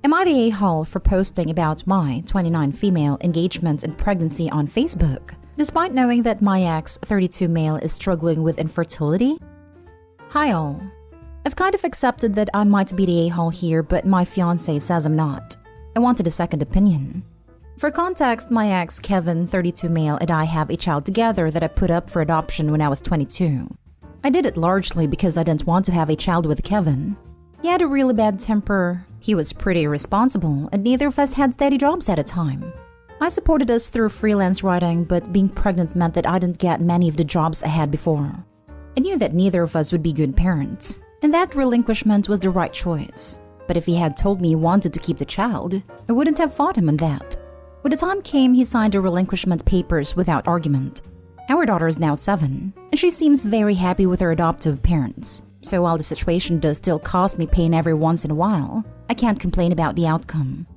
Am I the a-hole for posting about my 29 female engagement and pregnancy on Facebook, despite knowing that my ex 32 male is struggling with infertility? Hi all. I've kind of accepted that I might be the a-hole here, but my fiance says I'm not. I wanted a second opinion. For context, my ex Kevin, 32 male, and I have a child together that I put up for adoption when I was 22. I did it largely because I didn't want to have a child with Kevin. He had a really bad temper, he was pretty irresponsible, and neither of us had steady jobs at a time. I supported us through freelance writing, but being pregnant meant that I didn't get many of the jobs I had before. I knew that neither of us would be good parents, and that relinquishment was the right choice. But if he had told me he wanted to keep the child, I wouldn't have fought him on that. When the time came, he signed the relinquishment papers without argument. Our daughter is now 7, and she seems very happy with her adoptive parents. So while the situation does still cause me pain every once in a while, I can't complain about the outcome.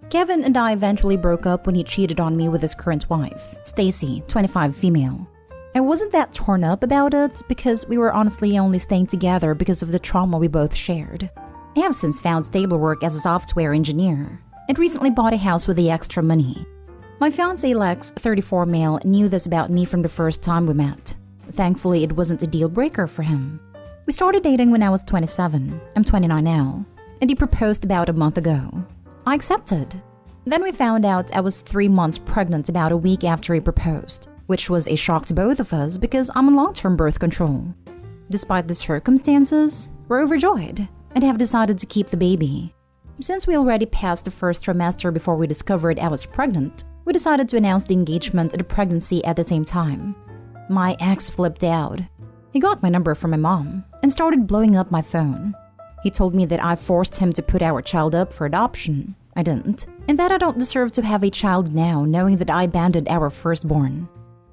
Kevin and I eventually broke up when he cheated on me with his current wife, Stacy, 25 female. I wasn't that torn up about it because we were honestly only staying together because of the trauma we both shared. I have since found stable work as a software engineer and recently bought a house with the extra money. My fiance Lex, 34 male, knew this about me from the first time we met. Thankfully, it wasn't a deal breaker for him. We started dating when I was 27, I'm 29 now, and he proposed about a month ago. I accepted. Then we found out I was 3 months pregnant about a week after he proposed, which was a shock to both of us because I'm on long-term birth control. Despite the circumstances, we're overjoyed and have decided to keep the baby. Since we already passed the first trimester before we discovered I was pregnant, we decided to announce the engagement and the pregnancy at the same time. My ex flipped out. He got my number from my mom and started blowing up my phone. He told me that I forced him to put our child up for adoption. I didn't. And that I don't deserve to have a child now, knowing that I abandoned our firstborn.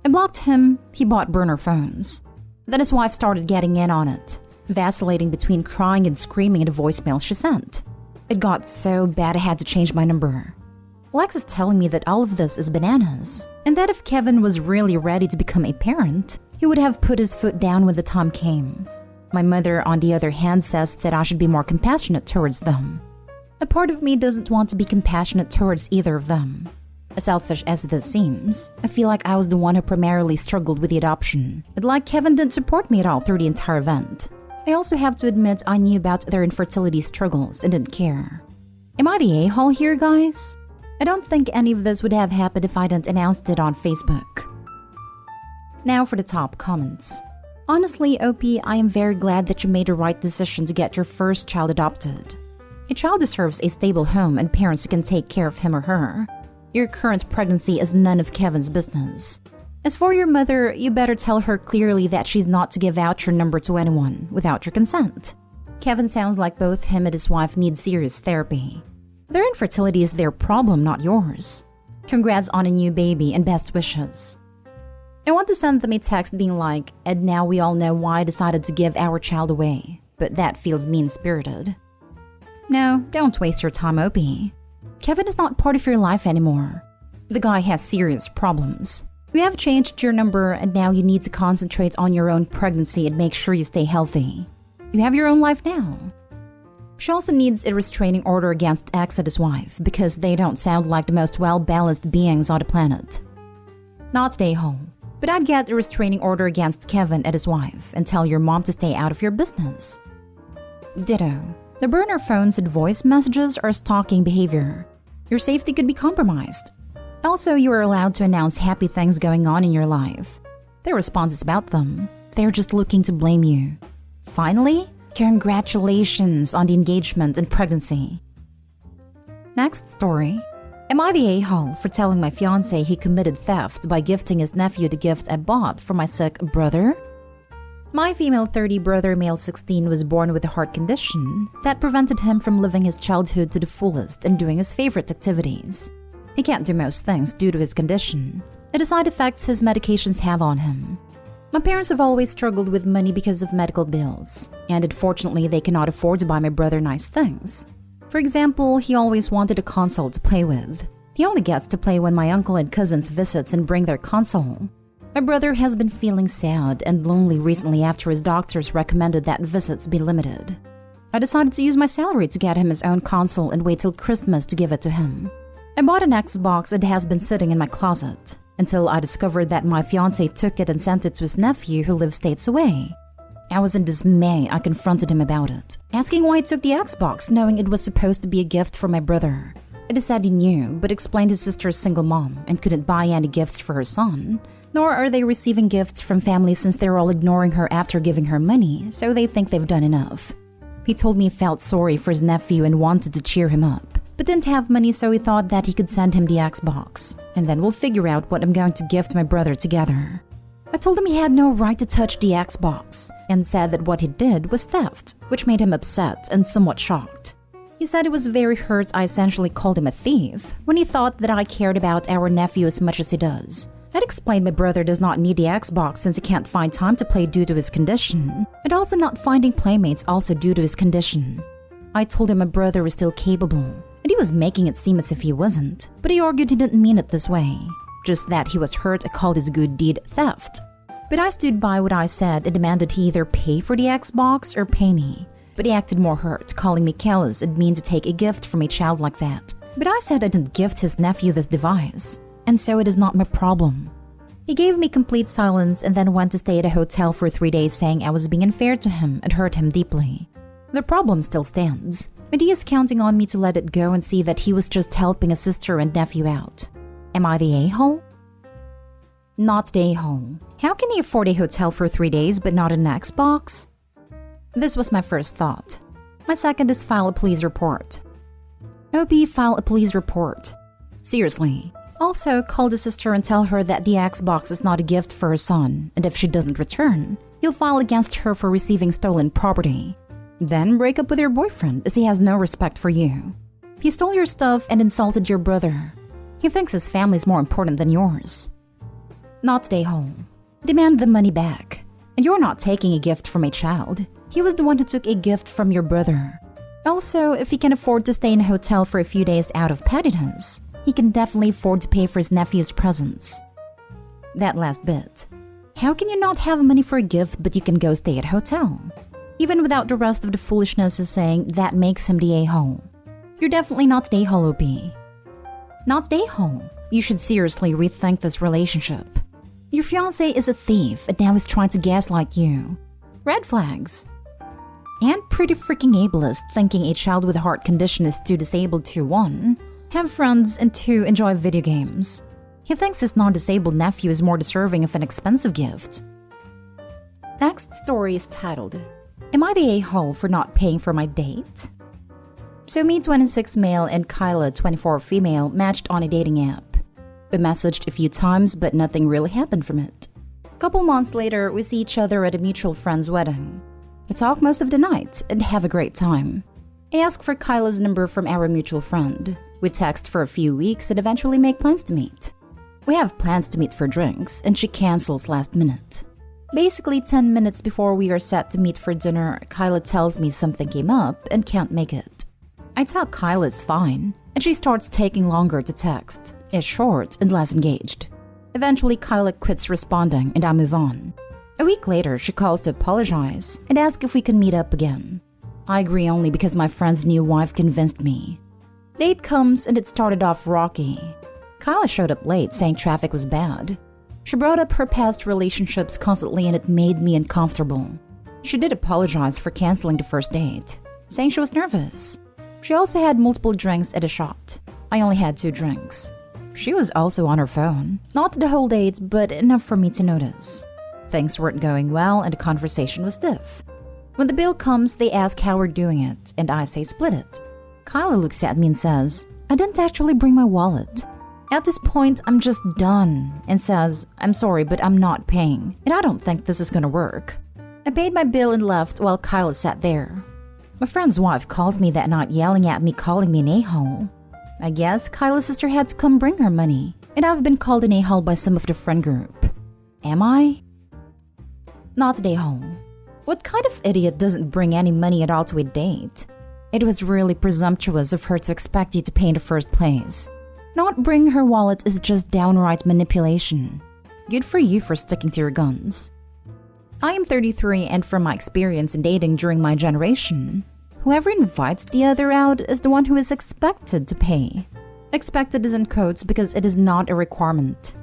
I blocked him, he bought burner phones. Then his wife started getting in on it, vacillating between crying and screaming at the voicemail she sent. It got so bad I had to change my number. Lex is telling me that all of this is bananas, and that if Kevin was really ready to become a parent, he would have put his foot down when the time came. My mother, on the other hand, says that I should be more compassionate towards them. A part of me doesn't want to be compassionate towards either of them. As selfish as this seems, I feel like I was the one who primarily struggled with the adoption, but like Kevin didn't support me at all through the entire event. I also have to admit I knew about their infertility struggles and didn't care. Am I the a-hole here, guys? I don't think any of this would have happened if I didn't announce it on Facebook. Now for the top comments. Honestly, OP, I am very glad that you made the right decision to get your first child adopted. A child deserves a stable home and parents who can take care of him or her. Your current pregnancy is none of Kevin's business. As for your mother, you better tell her clearly that she's not to give out your number to anyone without your consent. Kevin sounds like both him and his wife need serious therapy. Their infertility is their problem, not yours. Congrats on a new baby and best wishes. I want to send them a text being like, and now we all know why I decided to give our child away, but that feels mean-spirited. No, don't waste your time, OP. Kevin is not part of your life anymore. The guy has serious problems. You have changed your number and now you need to concentrate on your own pregnancy and make sure you stay healthy. You have your own life now. She also needs a restraining order against X and his wife because they don't sound like the most well-balanced beings on the planet. Not the a-hole, but I'd get a restraining order against Kevin and his wife and tell your mom to stay out of your business. Ditto. The burner phones and voice messages are stalking behavior. Your safety could be compromised. Also, you are allowed to announce happy things going on in your life. Their response is about them. They're just looking to blame you. Finally, congratulations on the engagement and pregnancy. Next story. Am I the a-hole for telling my fiance he committed theft by gifting his nephew the gift I bought for my sick brother? My female 30 brother, male 16, was born with a heart condition that prevented him from living his childhood to the fullest and doing his favorite activities. He can't do most things due to his condition and the side effects his medications have on him. My parents have always struggled with money because of medical bills, and unfortunately they cannot afford to buy my brother nice things. For example, he always wanted a console to play with. He only gets to play when my uncle and cousins visits and bring their console. My brother has been feeling sad and lonely recently after his doctors recommended that visits be limited. I decided to use my salary to get him his own console and wait till Christmas to give it to him. I bought an Xbox and it has been sitting in my closet until I discovered that my fiance took it and sent it to his nephew who lives states away. I was in dismay. I confronted him about it, asking why he took the Xbox, knowing it was supposed to be a gift for my brother. It said he knew, but explained his sister's single mom and couldn't buy any gifts for her son. Nor are they receiving gifts from family since they're all ignoring her after giving her money, so they think they've done enough. He told me he felt sorry for his nephew and wanted to cheer him up, but didn't have money, so he thought that he could send him the Xbox, and then we'll figure out what I'm going to gift my brother together. I told him he had no right to touch the Xbox, and said that what he did was theft, which made him upset and somewhat shocked. He said he was very hurt I essentially called him a thief, when he thought that I cared about our nephew as much as he does. I'd explained my brother does not need the Xbox since he can't find time to play due to his condition, and also not finding playmates also due to his condition. I told him my brother was still capable, and he was making it seem as if he wasn't, but he argued he didn't mean it this way, just that he was hurt and called his good deed theft. But I stood by what I said and demanded he either pay for the Xbox or pay me, but he acted more hurt, calling me careless and mean to take a gift from a child like that. But I said I didn't gift his nephew this device, and so it is not my problem. He gave me complete silence and then went to stay at a hotel for 3 days, saying I was being unfair to him and hurt him deeply. The problem still stands, and he is counting on me to let it go and see that he was just helping a sister and nephew out. Am I the a-hole? Not the a-hole. How can he afford a hotel for 3 days but not an Xbox? This was my first thought. My second is file a police report. OP, file a police report. Seriously. Also, call the sister and tell her that the Xbox is not a gift for her son, and if she doesn't return, you'll file against her for receiving stolen property. Then break up with your boyfriend, as he has no respect for you. He stole your stuff and insulted your brother. He thinks his family is more important than yours. Not the a-hole. Demand the money back. And you're not taking a gift from a child. He was the one who took a gift from your brother. Also, if he can afford to stay in a hotel for a few days out of pettiness, he can definitely afford to pay for his nephew's presents. That last bit. How can you not have money for a gift but you can go stay at a hotel? Even without the rest of the foolishness is saying that makes him the a-hole. You're definitely not the a-hole, OP. Not the a-hole. You should seriously rethink this relationship. Your fiance is a thief and now is trying to gaslight you. Red flags. And pretty freaking ableist, thinking a child with a heart condition is too disabled to 1. Have friends, and 2. Enjoy video games. He thinks his non-disabled nephew is more deserving of an expensive gift. Next story is titled, Am I the a-hole for not paying for my date? So me, 26 male, and Kyla, 24 female, matched on a dating app. We messaged a few times, but nothing really happened from it. Couple months later, we see each other at a mutual friend's wedding. We talk most of the night and have a great time. I ask for Kyla's number from our mutual friend. We text for a few weeks and eventually make plans to meet. We have plans to meet for drinks, and she cancels last minute. Basically, 10 minutes before we are set to meet for dinner, Kyla tells me something came up and can't make it. I tell Kyla it's fine, and she starts taking longer to text, is short and less engaged. Eventually, Kyla quits responding and I move on. A week later, she calls to apologize and ask if we can meet up again. I agree only because my friend's new wife convinced me. Date comes and it started off rocky. Kyla showed up late saying traffic was bad. She brought up her past relationships constantly and it made me uncomfortable. She did apologize for canceling the first date, saying she was nervous. She also had multiple drinks at a shot. I only had 2 drinks. She was also on her phone. Not the whole date, but enough for me to notice. Things weren't going well and the conversation was stiff. When the bill comes, they ask how we're doing it, and I say split it. Kyla looks at me and says, I didn't actually bring my wallet. At this point, I'm just done, and says, I'm sorry, but I'm not paying, and I don't think this is gonna work. I paid my bill and left while Kyla sat there. My friend's wife calls me that night yelling at me, calling me an a-hole. I guess Kyla's sister had to come bring her money, and I've been called an a-hole by some of the friend group. Am I? Not an a-hole. What kind of idiot doesn't bring any money at all to a date? It was really presumptuous of her to expect you to pay in the first place. Not bring her wallet is just downright manipulation. Good for you for sticking to your guns. I am 33 and from my experience in dating during my generation, Whoever invites the other out is the one who is expected to pay. Expected is in quotes because it is not a requirement.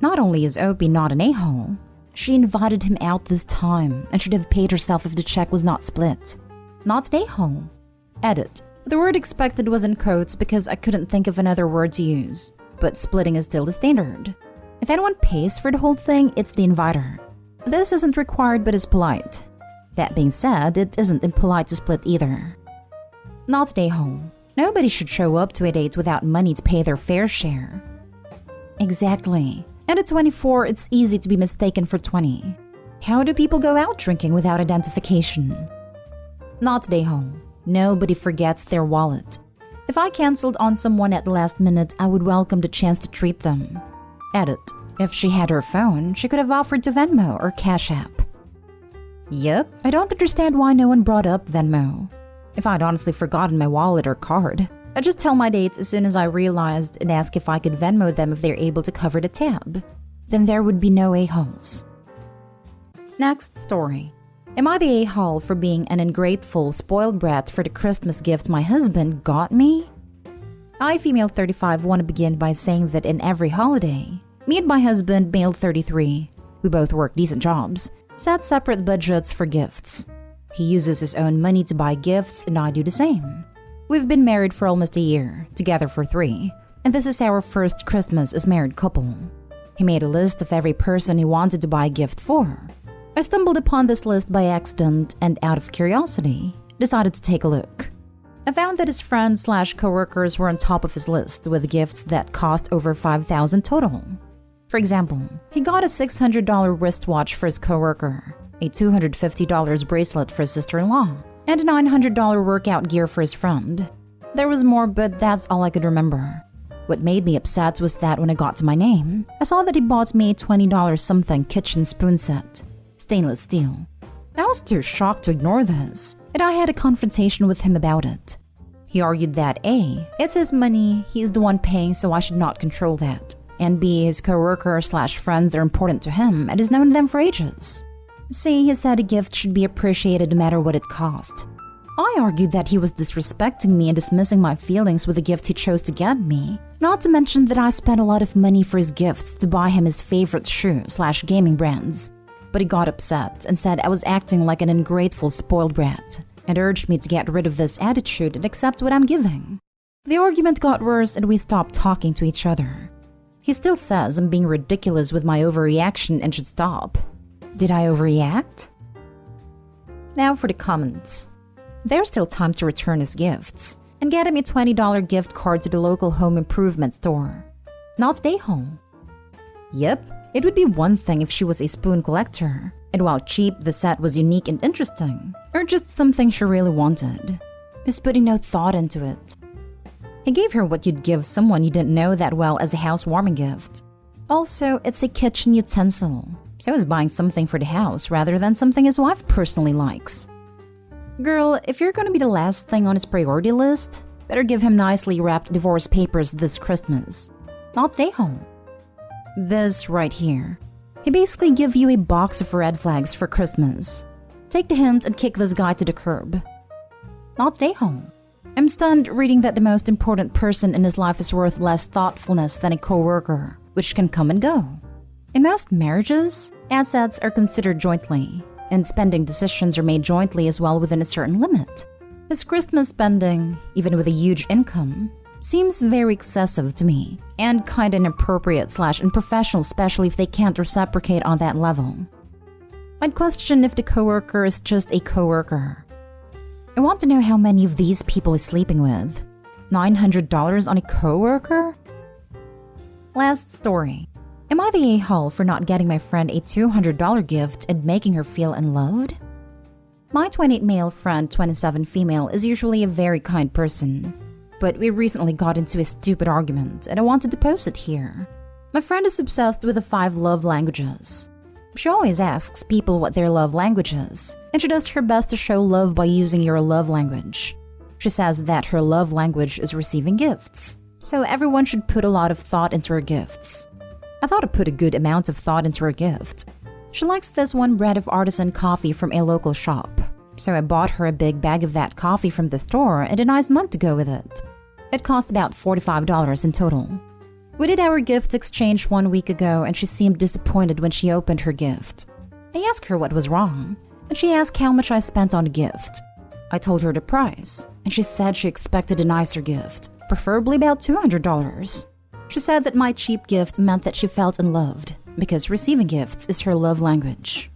Not only is Opie not an a-hole, she invited him out this time and should have paid herself if the check was not split. Not an a-hole. Edit. The word expected was in quotes because I couldn't think of another word to use, but splitting is still the standard. If anyone pays for the whole thing, it's the inviter. This isn't required but is polite. That being said, it isn't impolite to split either. Not an a-hole. Nobody should show up to a date without money to pay their fair share. Exactly. And at 24, it's easy to be mistaken for 20. How do people go out drinking without identification? Not an a-hole. Nobody forgets their wallet. If I canceled on someone at the last minute, I would welcome the chance to treat them. Edit. If she had her phone, she could have offered to Venmo or Cash App. Yep, I don't understand why no one brought up Venmo. If I'd honestly forgotten my wallet or card, I'd just tell my dates as soon as I realized and ask if I could Venmo them if they're able to cover the tab. Then there would be no a-holes. Next story. Am I the a-hole for being an ungrateful, spoiled brat for the Christmas gift my husband got me? I, female 35, want to begin by saying that in every holiday, me and my husband, male 33, we both work decent jobs, set separate budgets for gifts. He uses his own money to buy gifts and I do the same. We've been married for almost a year, together for 3, and this is our first Christmas as married couple. He made a list of every person he wanted to buy a gift for. I stumbled upon this list by accident and out of curiosity, decided to take a look. I found that his friends/coworkers were on top of his list with gifts that cost over $5,000 total. For example, he got a $600 wristwatch for his coworker, a $250 bracelet for his sister-in-law, and a $900 workout gear for his friend. There was more, but that's all I could remember. What made me upset was that when I got to my name, I saw that he bought me a $20 something kitchen spoon set, stainless steel. I was too shocked to ignore this, and I had a confrontation with him about it. He argued that A, it's his money, he's the one paying, so I should not control that, and B, his coworker/friends are important to him and has known them for ages. C, he said a gift should be appreciated no matter what it cost. I argued that he was disrespecting me and dismissing my feelings with the gift he chose to get me, not to mention that I spent a lot of money for his gifts to buy him his favorite shoe/gaming brands. But he got upset and said I was acting like an ungrateful, spoiled brat, and urged me to get rid of this attitude and accept what I'm giving. The argument got worse and we stopped talking to each other. He still says I'm being ridiculous with my overreaction and should stop. Did I overreact? Now for the comments. There's still time to return his gifts and get him a $20 gift card to the local home improvement store. Not an a-hole. Yep. It would be one thing if she was a spoon collector, and while cheap, the set was unique and interesting, or just something she really wanted. He's putting no thought into it. He gave her what you'd give someone you didn't know that well as a housewarming gift. Also, it's a kitchen utensil, so he's buying something for the house rather than something his wife personally likes. Girl, if you're gonna be the last thing on his priority list, better give him nicely wrapped divorce papers this Christmas. Not an a-hole. This right here. He basically give you a box of red flags for Christmas. Take the hint and kick this guy to the curb. Not an a-hole. I'm stunned reading that the most important person in his life is worth less thoughtfulness than a coworker, which can come and go. In most marriages, assets are considered jointly, and spending decisions are made jointly as well within a certain limit. His Christmas spending, even with a huge income, seems very excessive to me, and kinda inappropriate/unprofessional, especially if they can't reciprocate on that level. I'd question if the coworker is just a coworker. I want to know how many of these people he's sleeping with. $900 on a coworker? Last story. Am I the a-hole for not getting my friend a $200 gift and making her feel unloved? My 28 male friend, 27 female, is usually a very kind person. But we recently got into a stupid argument and I wanted to post it here. My friend is obsessed with the 5 love languages. She always asks people what their love language is, and she does her best to show love by using your love language. She says that her love language is receiving gifts, so everyone should put a lot of thought into her gifts. I thought I put a good amount of thought into her gift. She likes this one brand of artisan coffee from a local shop. So I bought her a big bag of that coffee from the store and a nice mug to go with it. It cost about $45 in total. We did our gift exchange 1 week ago and she seemed disappointed when she opened her gift. I asked her what was wrong, and she asked how much I spent on the gift. I told her the price, and she said she expected a nicer gift, preferably about $200. She said that my cheap gift meant that she felt unloved, because receiving gifts is her love language.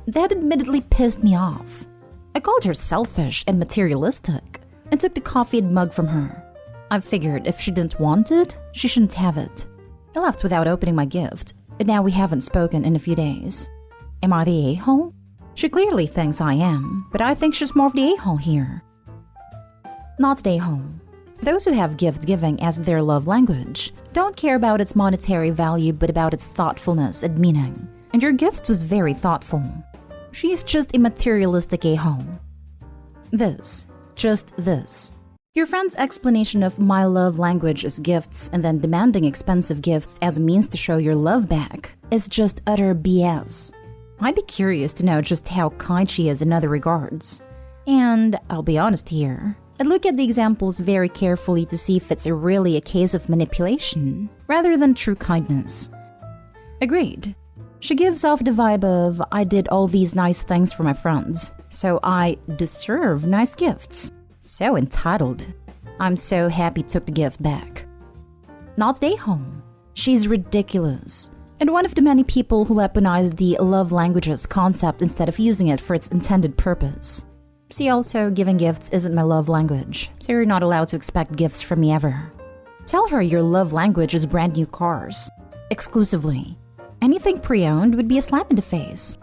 That admittedly pissed me off. I called her selfish and materialistic, and took the coffee and mug from her. I figured if she didn't want it, she shouldn't have it. I left without opening my gift, and now we haven't spoken in a few days. Am I the a-hole? She clearly thinks I am, but I think she's more of the a-hole here. Not the a-hole. Those who have gift-giving as their love language don't care about its monetary value but about its thoughtfulness and meaning. And your gift was very thoughtful. She's just a materialistic a-hole. Just this. Your friend's explanation of my love language is gifts and then demanding expensive gifts as a means to show your love back is just utter BS. I'd be curious to know just how kind she is in other regards. And I'll be honest here, I'd look at the examples very carefully to see if it's really a case of manipulation rather than true kindness. Agreed. She gives off the vibe of, I did all these nice things for my friends, so I deserve nice gifts. So entitled. I'm so happy took the gift back. Not the a-hole. She's ridiculous. And one of the many people who weaponize the love languages concept instead of using it for its intended purpose. See also, giving gifts isn't my love language, so you're not allowed to expect gifts from me ever. Tell her your love language is brand new cars. Exclusively. Anything pre-owned would be a slap in the face.